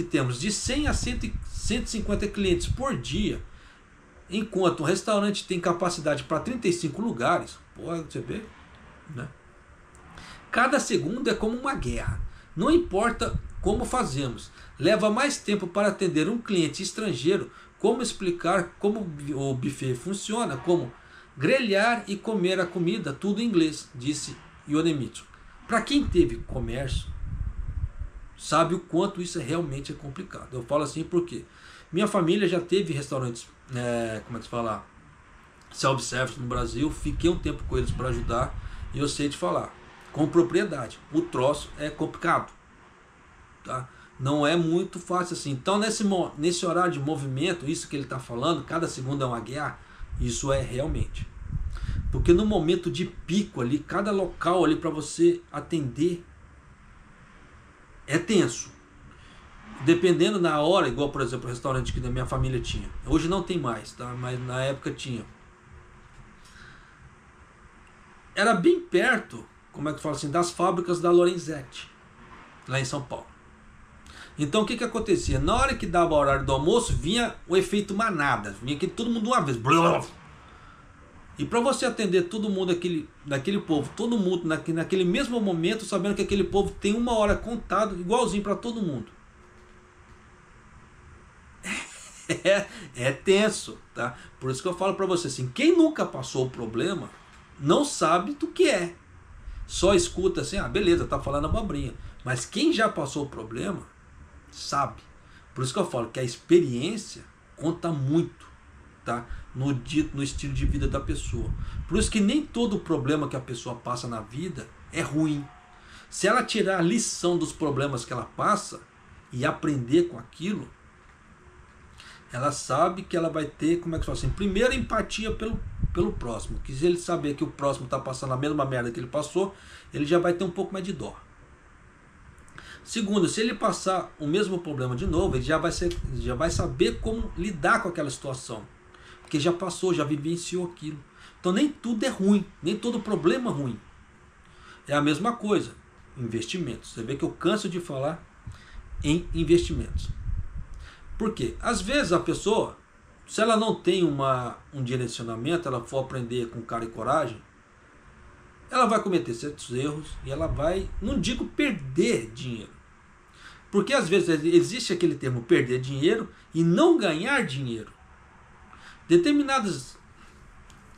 temos de 100 a 150 clientes por dia, enquanto o restaurante tem capacidade para 35 lugares, você vê, né? Cada segundo é como uma guerra. Não importa como fazemos, leva mais tempo para atender um cliente estrangeiro, como explicar como o buffet funciona, como grelhar e comer a comida, tudo em inglês, disse Yonemitsu. Para quem teve comércio, sabe o quanto isso realmente é complicado. Eu falo assim porque minha família já teve restaurantes, como é que se fala, self-service no Brasil, fiquei um tempo com eles para ajudar e eu sei te falar, com propriedade, o troço é complicado, tá? Não é muito fácil assim. Então nesse horário de movimento, isso que ele está falando, cada segundo é uma guerra, isso é realmente. Porque no momento de pico ali, cada local ali para você atender é tenso. Dependendo na hora, igual por exemplo o restaurante que da minha família tinha. Hoje não tem mais, tá? Mas na época tinha. Era bem perto, como é que fala assim, das fábricas da Lorenzetti, lá em São Paulo. Então o que acontecia? Na hora que dava o horário do almoço, vinha o efeito manada, vinha todo mundo de uma vez. E para você atender todo mundo, daquele povo, todo mundo naquele mesmo momento, sabendo que aquele povo tem uma hora contado, igualzinho para todo mundo. É tenso, tá? Por isso que eu falo para você assim, quem nunca passou o problema, não sabe do que é. Só escuta assim, beleza, tá falando abobrinha. Mas quem já passou o problema, sabe. Por isso que eu falo que a experiência conta muito, tá? No estilo de vida da pessoa. Por isso que nem todo problema que a pessoa passa na vida é ruim. Se ela tirar a lição dos problemas que ela passa e aprender com aquilo, ela sabe que ela vai ter, como é que fala assim, primeiro empatia pelo próximo, que se ele saber que o próximo está passando a mesma merda que ele passou, ele já vai ter um pouco mais de dó. Segundo, se ele passar o mesmo problema de novo, ele já vai saber como lidar com aquela situação, porque já passou, já vivenciou aquilo. Então nem tudo é ruim, nem todo problema é ruim. É a mesma coisa, investimentos. Você vê que eu canso de falar em investimentos. Por quê? Às vezes a pessoa, se ela não tem um direcionamento, ela for aprender com cara e coragem, ela vai cometer certos erros e ela vai, não digo perder dinheiro, porque às vezes existe aquele termo perder dinheiro e não ganhar dinheiro. Determinadas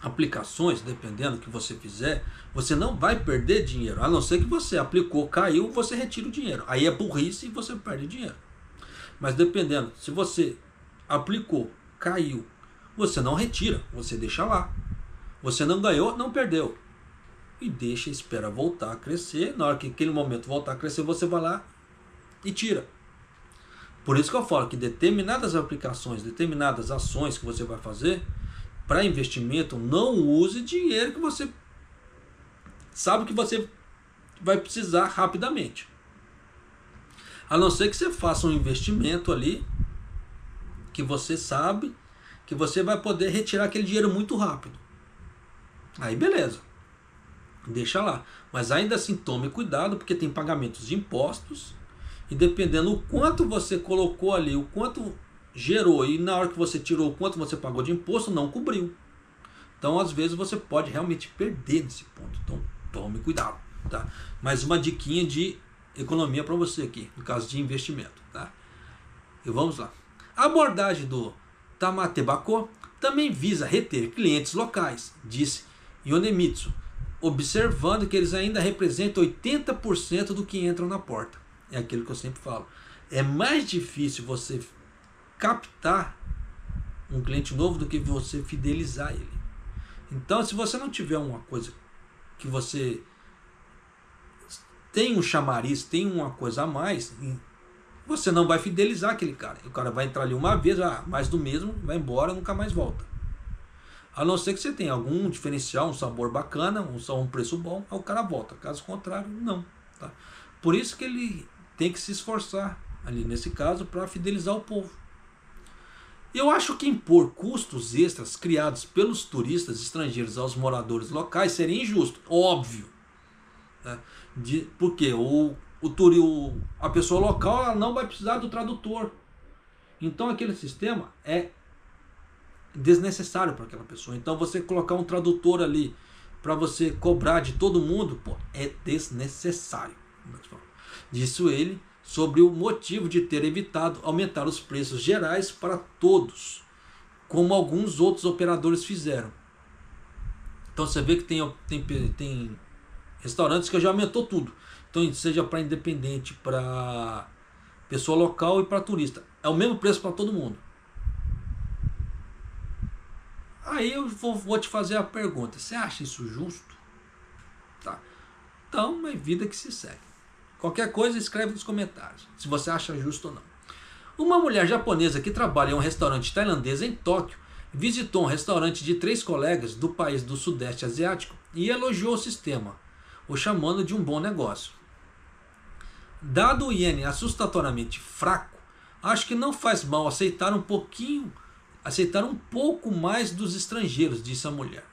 aplicações, dependendo do que você fizer, você não vai perder dinheiro, a não ser que você aplicou, caiu, você retira o dinheiro. Aí é burrice e você perde dinheiro. Mas dependendo, se você aplicou, caiu, você não retira, você deixa lá. Você não ganhou, não perdeu. E deixa, espera voltar a crescer. Na hora que aquele momento voltar a crescer, você vai lá e tira. Por isso que eu falo que determinadas aplicações, determinadas ações que você vai fazer para investimento, não use dinheiro que você sabe que você vai precisar rapidamente. A não ser que você faça um investimento ali, que você sabe que você vai poder retirar aquele dinheiro muito rápido. Aí beleza, deixa lá. Mas ainda assim tome cuidado, porque tem pagamentos de impostos, e dependendo o quanto você colocou ali, o quanto gerou, e na hora que você tirou o quanto você pagou de imposto, não cobriu. Então às vezes você pode realmente perder nesse ponto. Então tome cuidado, tá? Mais uma diquinha de economia para você aqui, no caso de investimento, tá? E vamos lá. A abordagem do Tamate Bako também visa reter clientes locais, disse Yonemitsu, observando que eles ainda representam 80% do que entram na porta. É aquilo que eu sempre falo. É mais difícil você captar um cliente novo do que você fidelizar ele. Então, se você não tiver uma coisa que você tem um chamariz, tem uma coisa a mais, você não vai fidelizar aquele cara. O cara vai entrar ali uma vez, mais do mesmo, vai embora, nunca mais volta. A não ser que você tenha algum diferencial, um sabor bacana, um preço bom, aí o cara volta. Caso contrário, não. Tá? Por isso que ele tem que se esforçar, ali nesse caso, para fidelizar o povo. Eu acho que impor custos extras criados pelos turistas estrangeiros aos moradores locais seria injusto, óbvio. Né? Porque a pessoa local ela não vai precisar do tradutor. Então aquele sistema é desnecessário para aquela pessoa. Então você colocar um tradutor ali para você cobrar de todo mundo, é desnecessário. Disse ele sobre o motivo de ter evitado aumentar os preços gerais para todos, como alguns outros operadores fizeram. Então você vê que tem restaurantes que já aumentou tudo. Então seja para independente, para pessoa local e para turista. É o mesmo preço para todo mundo. Aí eu vou te fazer a pergunta. Você acha isso justo? Tá. Então é vida que se segue. Qualquer coisa escreve nos comentários, se você acha justo ou não. Uma mulher japonesa que trabalha em um restaurante tailandês em Tóquio visitou um restaurante de 3 colegas do país do Sudeste Asiático e elogiou o sistema, o chamando de um bom negócio. Dado o iene assustadoramente fraco, acho que não faz mal aceitar um pouco mais dos estrangeiros, disse a mulher.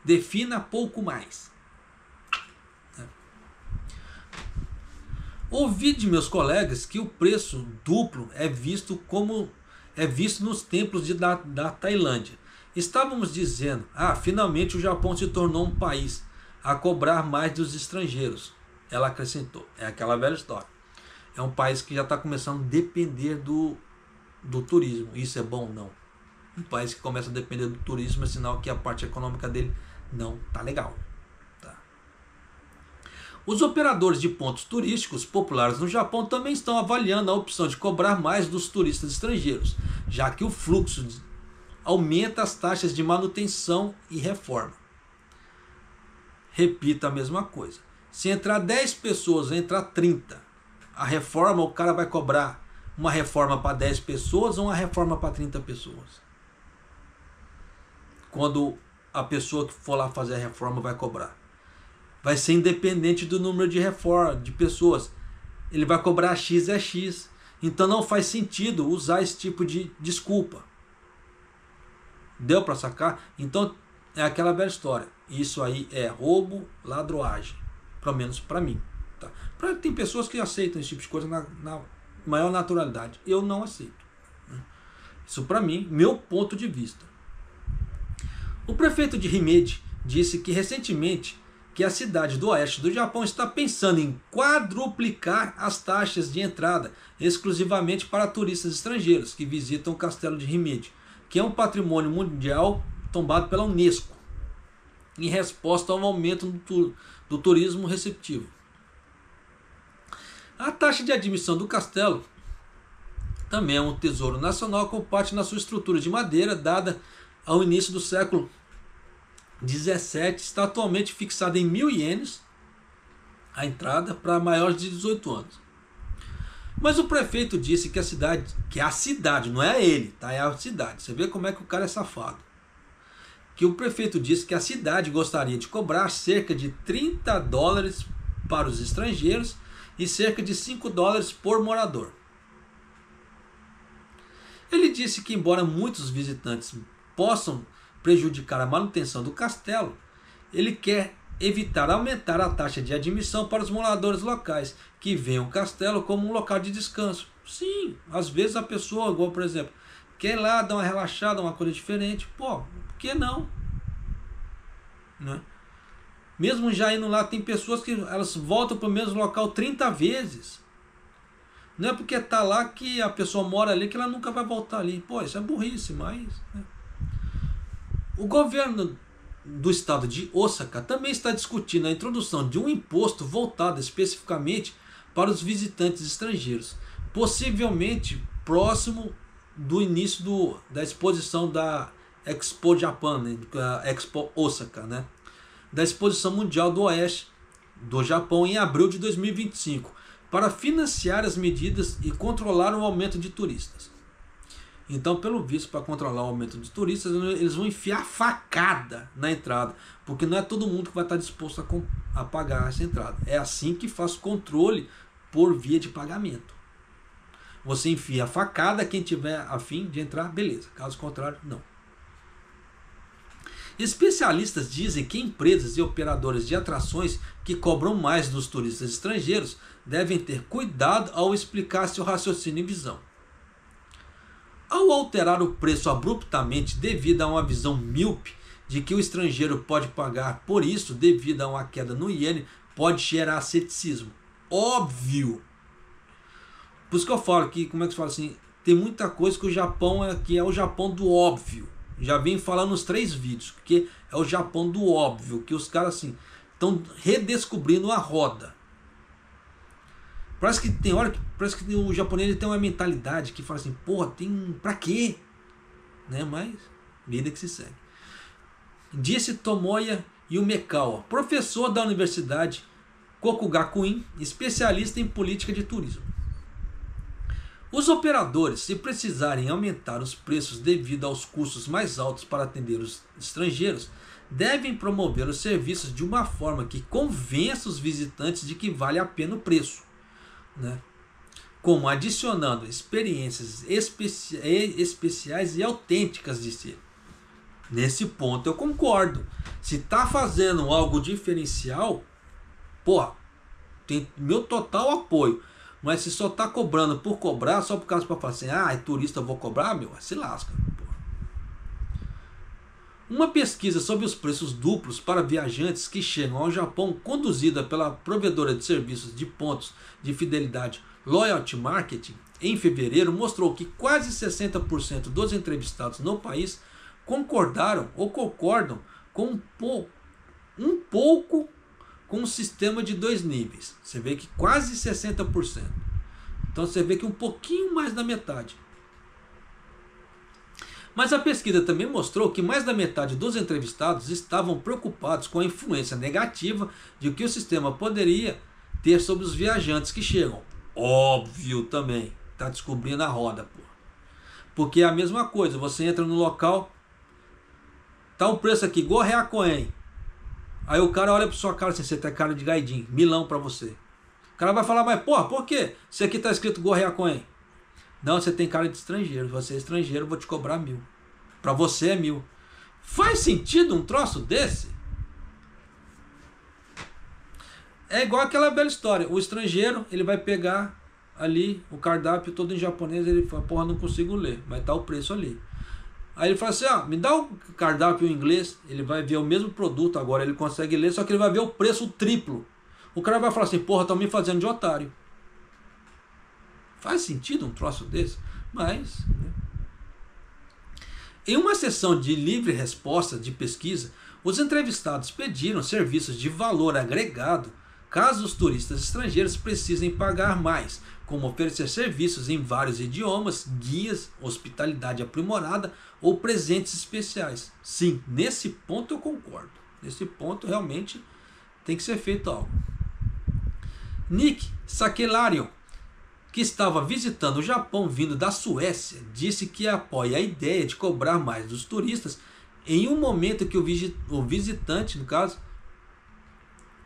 Defina pouco mais. Ouvi de meus colegas que o preço duplo é visto nos templos da Tailândia. Estávamos dizendo, finalmente o Japão se tornou um país a cobrar mais dos estrangeiros. Ela acrescentou, é aquela velha história. É um país que já está começando a depender do turismo. Isso é bom? Não. Um país que começa a depender do turismo é sinal que a parte econômica dele não está legal. Os operadores de pontos turísticos populares no Japão também estão avaliando a opção de cobrar mais dos turistas estrangeiros, já que o fluxo aumenta as taxas de manutenção e reforma. Repita a mesma coisa. Se entrar 10 pessoas, entrar 30. A reforma, o cara vai cobrar uma reforma para 10 pessoas ou uma reforma para 30 pessoas? Quando a pessoa que for lá fazer a reforma vai cobrar. Vai ser independente do número de pessoas. Ele vai cobrar X é X. Então não faz sentido usar esse tipo de desculpa. Deu para sacar? Então é aquela velha história. Isso aí é roubo, ladroagem. Pelo menos para mim. Tá? Tem pessoas que aceitam esse tipo de coisa na maior naturalidade. Eu não aceito. Isso para mim, meu ponto de vista. O prefeito de Himeji disse que recentemente que a cidade do oeste do Japão está pensando em quadruplicar as taxas de entrada exclusivamente para turistas estrangeiros que visitam o castelo de Himeji, que é um patrimônio mundial tombado pela Unesco, em resposta ao aumento do turismo receptivo. A taxa de admissão do castelo também é um tesouro nacional com parte na sua estrutura de madeira dada ao início do século 17, está atualmente fixada em 1.000 ienes a entrada para maiores de 18 anos. Mas o prefeito disse que a cidade, não é ele, tá? É a cidade. Você vê como é que o cara é safado. que o prefeito disse que a cidade gostaria de cobrar cerca de $30 para os estrangeiros e cerca de $5 por morador. Ele disse que, embora muitos visitantes possam prejudicar a manutenção do castelo, ele quer evitar aumentar a taxa de admissão para os moradores locais que veem o castelo como um local de descanso. Sim, às vezes a pessoa, igual por exemplo, quer ir lá dar uma relaxada, uma coisa diferente. Pô, por que não? Né? Mesmo já indo lá, tem pessoas que elas voltam para o mesmo local 30 vezes. Não é porque está lá que a pessoa mora ali que ela nunca vai voltar ali. Pô, isso é burrice, mas... Né? O governo do estado de Osaka também está discutindo a introdução de um imposto voltado especificamente para os visitantes estrangeiros, possivelmente próximo do início da exposição da Expo Japan, né? Expo Osaka, né? Da Exposição Mundial do Oeste do Japão em abril de 2025, para financiar as medidas e controlar o aumento de turistas. Então, pelo visto, para controlar o aumento de turistas, eles vão enfiar facada na entrada, porque não é todo mundo que vai estar disposto a pagar essa entrada. É assim que faz o controle por via de pagamento. Você enfia a facada, quem tiver a fim de entrar, beleza. Caso contrário, não. Especialistas dizem que empresas e operadores de atrações que cobram mais dos turistas estrangeiros devem ter cuidado ao explicar seu raciocínio e visão. Ao alterar o preço abruptamente devido a uma visão míope de que o estrangeiro pode pagar por isso devido a uma queda no iene, pode gerar ceticismo. Óbvio! Por isso que eu falo que, como é que se fala assim, tem muita coisa que o Japão é o Japão do óbvio. Já vim falando nos 3 vídeos, que é o Japão do óbvio, que os caras assim estão redescobrindo a roda. Parece que tem hora que parece que o japonês ele tem uma mentalidade que fala assim, porra, tem pra quê? Né? Mas vida que se segue. Disse Tomoya Yumekawa, professor da Universidade Kokugakuin, especialista em política de turismo. Os operadores, se precisarem aumentar os preços devido aos custos mais altos para atender os estrangeiros, devem promover os serviços de uma forma que convença os visitantes de que vale a pena o preço, né? Como adicionando experiências especiais e autênticas de si. Nesse ponto eu concordo. Se está fazendo algo diferencial, porra, tem meu total apoio. Mas se só está cobrando por cobrar, só por causa para falar assim, é turista, eu vou cobrar, meu, se lasca. Porra. Uma pesquisa sobre os preços duplos para viajantes que chegam ao Japão, conduzida pela provedora de serviços de pontos de fidelidade Loyalty Marketing, em fevereiro, mostrou que quase 60% dos entrevistados no país concordaram ou concordam com um pouco com um sistema de 2 níveis. Você vê que quase 60%. Então você vê que um pouquinho mais da metade. Mas a pesquisa também mostrou que mais da metade dos entrevistados estavam preocupados com a influência negativa de que o sistema poderia ter sobre os viajantes que chegam. Óbvio também. Está descobrindo a roda, pô. Porque é a mesma coisa. Você entra no local, tá um preço aqui, Gorreacoen. Aí o cara olha para sua cara assim, você tem cara de gaidinho, milão para você. O cara vai falar, mas porra, por quê? Isso aqui tá escrito Gorreacoen. Não, você tem cara de estrangeiro. Você é estrangeiro, eu vou te cobrar 1.000. Para você é 1.000. Faz sentido um troço desse? É igual aquela bela história. O estrangeiro, ele vai pegar ali o cardápio todo em japonês. Ele fala, porra, não consigo ler. Mas tá o preço ali. Aí ele fala assim, me dá o cardápio em inglês. Ele vai ver o mesmo produto agora. Ele consegue ler, só que ele vai ver o preço triplo. O cara vai falar assim, porra, estão me fazendo de otário. Faz sentido um troço desse? Mas... né? Em uma sessão de livre resposta de pesquisa, os entrevistados pediram serviços de valor agregado caso os turistas estrangeiros precisem pagar mais, como oferecer serviços em vários idiomas, guias, hospitalidade aprimorada ou presentes especiais. Sim, nesse ponto eu concordo. Nesse ponto realmente tem que ser feito algo. Nick Sakelarion, que estava visitando o Japão vindo da Suécia, disse que apoia a ideia de cobrar mais dos turistas em um momento que o visitante, no caso,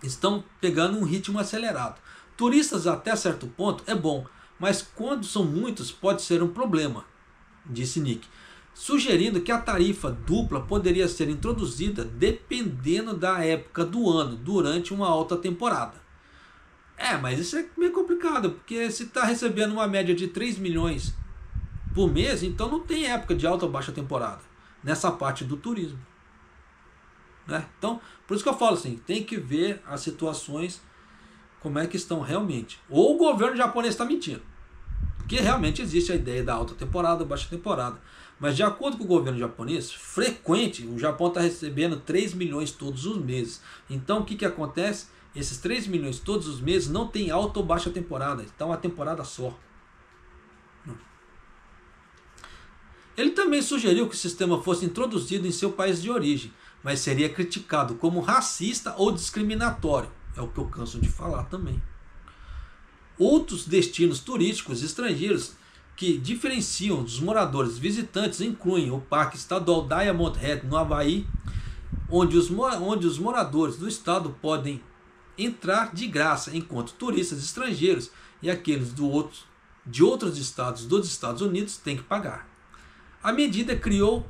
estão pegando um ritmo acelerado. Turistas até certo ponto é bom, mas quando são muitos pode ser um problema, disse Nick, sugerindo que a tarifa dupla poderia ser introduzida dependendo da época do ano, durante uma alta temporada. Mas isso é meio complicado, porque se está recebendo uma média de 3 milhões por mês, então não tem época de alta ou baixa temporada nessa parte do turismo, né? Então, por isso que eu falo assim, tem que ver as situações, como é que estão realmente. Ou o governo japonês está mentindo, porque realmente existe a ideia da alta temporada, baixa temporada. Mas de acordo com o governo japonês, frequente, o Japão está recebendo 3 milhões todos os meses. Então o que acontece? Esses 3 milhões todos os meses não tem alta ou baixa temporada, então é uma temporada só. Ele também sugeriu que o sistema fosse introduzido em seu país de origem, mas seria criticado como racista ou discriminatório. É o que eu canso de falar também. Outros destinos turísticos estrangeiros que diferenciam dos moradores visitantes incluem o Parque Estadual Diamond Head, no Havaí, onde os moradores do estado podem entrar de graça, enquanto turistas estrangeiros e aqueles de outros estados dos Estados Unidos têm que pagar. A medida criou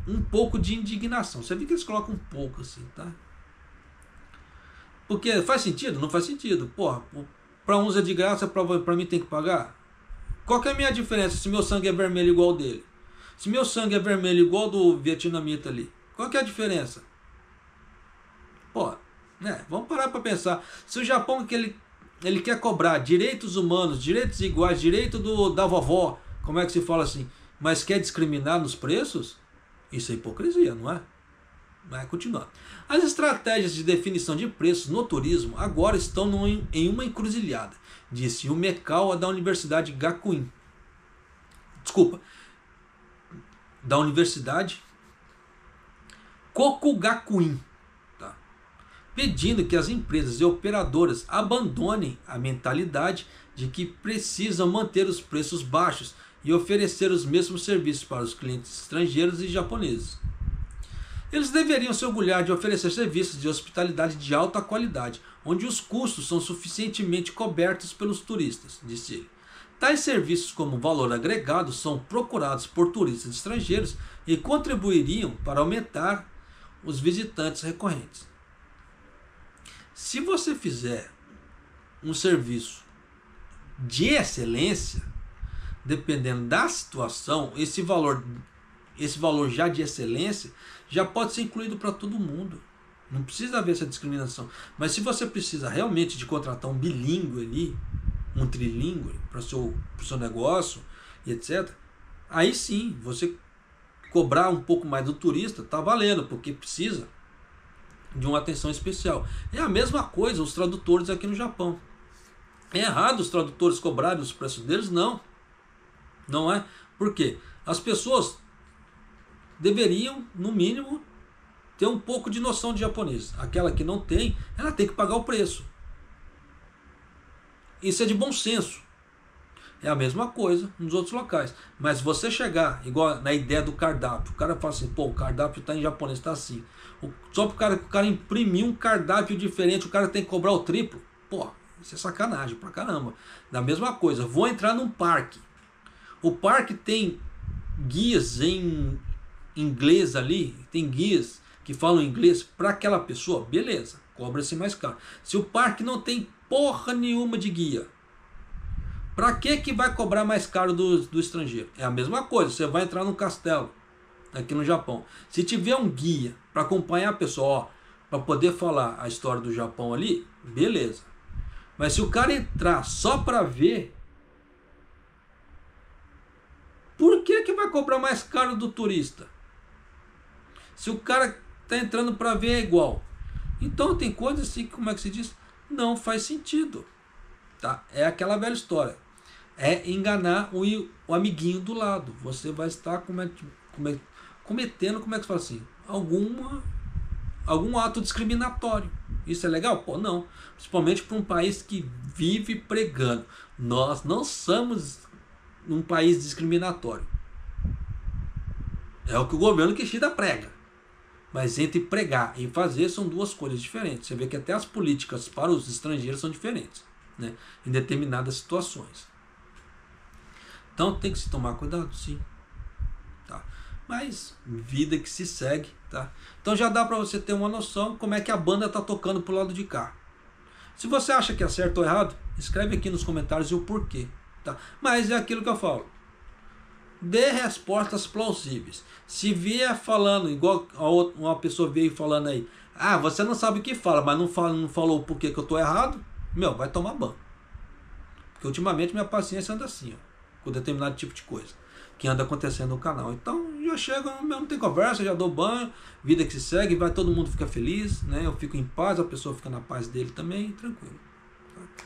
um pouco de indignação. Você vê que eles colocam um pouco assim, tá? Porque faz sentido? Não faz sentido. Porra, para uns é de graça, para mim tem que pagar? Qual que é a minha diferença se meu sangue é vermelho igual ao dele? Se meu sangue é vermelho igual ao do vietnamita ali, qual que é a diferença? Pô, né? Vamos parar para pensar. Se o Japão que ele quer cobrar direitos humanos, direitos iguais, direito da vovó, como é que se fala assim, mas quer discriminar nos preços? Isso é hipocrisia, não é? Vai continuar. As estratégias de definição de preços no turismo agora estão em uma encruzilhada, disse o Mekawa da Universidade Gakuin. Da Universidade Kokugakuin, tá? Pedindo que as empresas e operadoras abandonem a mentalidade de que precisam manter os preços baixos e oferecer os mesmos serviços para os clientes estrangeiros e japoneses. Eles deveriam se orgulhar de oferecer serviços de hospitalidade de alta qualidade, onde os custos são suficientemente cobertos pelos turistas, disse ele. Tais serviços como valor agregado são procurados por turistas estrangeiros e contribuiriam para aumentar os visitantes recorrentes. Se você fizer um serviço de excelência, dependendo da situação, esse valor já de excelência já pode ser incluído para todo mundo. Não precisa haver essa discriminação. Mas se você precisa realmente de contratar um bilíngue ali, um trilíngue para o seu negócio e etc., aí sim, você cobrar um pouco mais do turista está valendo, porque precisa de uma atenção especial. É a mesma coisa os tradutores aqui no Japão. É errado os tradutores cobrarem os preços deles? Não. Não é? Por quê? As pessoas deveriam, no mínimo, ter um pouco de noção de japonês. Aquela que não tem, ela tem que pagar o preço. Isso é de bom senso. É a mesma coisa nos outros locais. Mas você chegar, igual na ideia do cardápio, o cara fala assim, pô, o cardápio está em japonês, está assim. Só para o cara imprimir um cardápio diferente, o cara tem que cobrar o triplo. Pô, isso é sacanagem pra caramba. Da mesma coisa, vou entrar num parque. O parque tem guias em inglês ali, tem guias que falam inglês para aquela pessoa, beleza, cobra-se mais caro. Se o parque não tem porra nenhuma de guia, para que vai cobrar mais caro do estrangeiro? É a mesma coisa, você vai entrar num castelo aqui no Japão. Se tiver um guia para acompanhar a pessoa, para poder falar a história do Japão ali, beleza. Mas se o cara entrar só para ver, por que vai cobrar mais caro do turista? Se o cara está entrando para ver é igual. Então tem coisas assim que, como é que se diz? Não faz sentido. Tá? É aquela velha história. É enganar o amiguinho do lado. Você vai estar cometendo, como é que se fala assim? Algum ato discriminatório. Isso é legal? Pô, não. Principalmente para um país que vive pregando. Nós não somos um país discriminatório. É o que o governo Kishida prega. Mas entre pregar e fazer são duas coisas diferentes. Você vê que até as políticas para os estrangeiros são diferentes, né, em determinadas situações. Então tem que se tomar cuidado, sim. Tá? Mas vida que se segue. Tá? Então já dá para você ter uma noção como é que a banda está tocando pro lado de cá. Se você acha que é certo ou errado, escreve aqui nos comentários o porquê. Tá? Mas é aquilo que eu falo. Dê respostas plausíveis. Se vier falando, igual uma pessoa veio falando aí, ah, você não sabe o que fala, mas não falou o porquê que eu estou errado, meu, vai tomar banho. Porque ultimamente minha paciência anda assim, ó, com determinado tipo de coisa que anda acontecendo no canal. Então já chega, não tem conversa, já dou banho, vida que se segue, vai, todo mundo fica feliz, né? Eu fico em paz, a pessoa fica na paz dele também, tranquilo. Tá?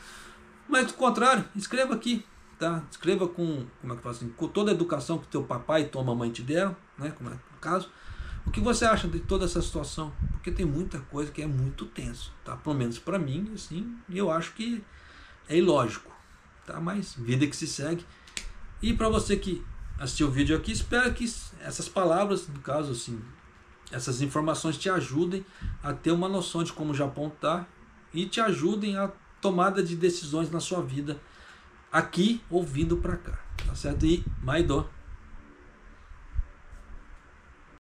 Mas do contrário, escreva aqui. Tá? Escreva com, como é que fala assim, com toda a educação que teu papai e tua mamãe te deram, né? Como é o caso. O que você acha de toda essa situação? Porque tem muita coisa que é muito tenso, tá? Pelo menos para mim, assim, eu acho que é ilógico, tá? Mas vida que se segue. E para você que assistiu o vídeo aqui, espero que essas palavras, no caso assim, essas informações te ajudem a ter uma noção de como o Japão tá e te ajudem a tomada de decisões na sua vida aqui ou vindo para cá, tá certo? E Maido.